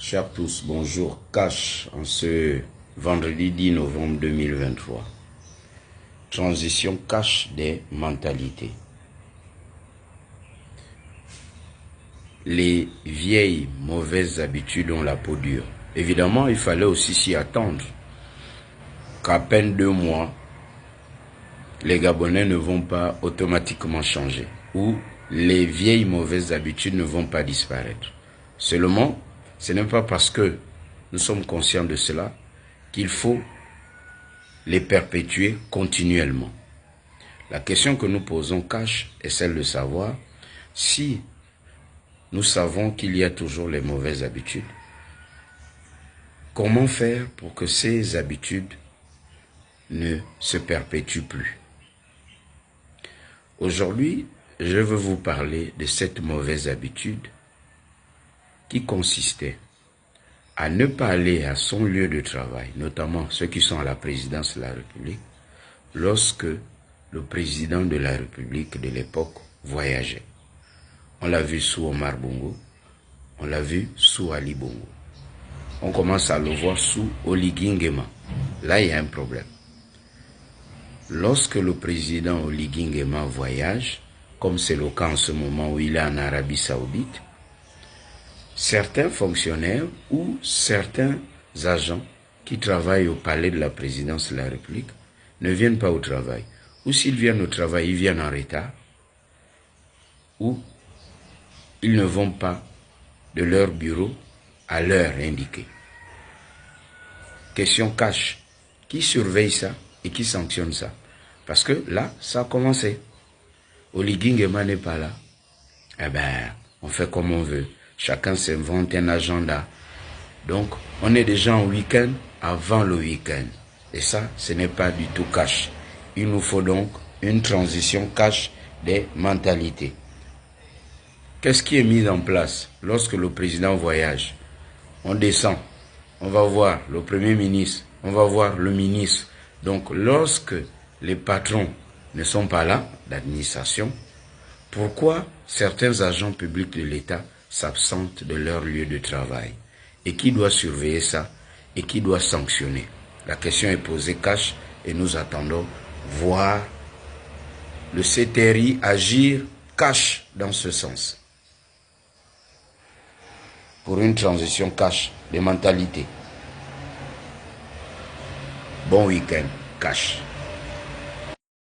Chers tous, bonjour. Cash en ce vendredi 10 novembre 2023. Transition cash des mentalités. Les vieilles mauvaises habitudes ont la peau dure. Évidemment, il fallait aussi s'y attendre qu'à peine 2 mois, les Gabonais ne vont pas automatiquement changer ou les vieilles mauvaises habitudes ne vont pas disparaître. Seulement, ce n'est pas parce que nous sommes conscients de cela qu'il faut les perpétuer continuellement. La question que nous posons cash est celle de savoir si nous savons qu'il y a toujours les mauvaises habitudes. Comment faire pour que ces habitudes ne se perpétuent plus? Aujourd'hui, je veux vous parler de cette mauvaise habitude qui consistait à ne pas aller à son lieu de travail, notamment ceux qui sont à la présidence de la République, lorsque le président de la République de l'époque voyageait. On l'a vu sous Omar Bongo, on l'a vu sous Ali Bongo. On commence à le voir sous Oligui Nguema. Là, il y a un problème. Lorsque le président Oligui Nguema voyage, comme c'est le cas en ce moment où il est en Arabie Saoudite, certains fonctionnaires ou certains agents qui travaillent au palais de la présidence de la République ne viennent pas au travail. Ou s'ils viennent au travail, ils viennent en retard. Ou ils ne vont pas de leur bureau à l'heure indiquée. Question cash. Qui surveille ça et qui sanctionne ça? Parce que là, ça a commencé. Oligui Nguema n'est pas là. Eh bien, on fait comme on veut. Chacun s'invente un agenda. Donc, on est déjà en week-end avant le week-end. Et ça, ce n'est pas du tout cash. Il nous faut donc une transition cash des mentalités. Qu'est-ce qui est mis en place lorsque le président voyage? On descend, on va voir le Premier ministre, on va voir le ministre. Donc, lorsque les patrons ne sont pas là, d'administration, pourquoi certains agents publics de l'État s'absentent de leur lieu de travail? Et qui doit surveiller ça? Et qui doit sanctionner? La question est posée cash et nous attendons voir le CTRI agir cash dans ce sens. Pour une transition cash des mentalités. Bon week-end, cash.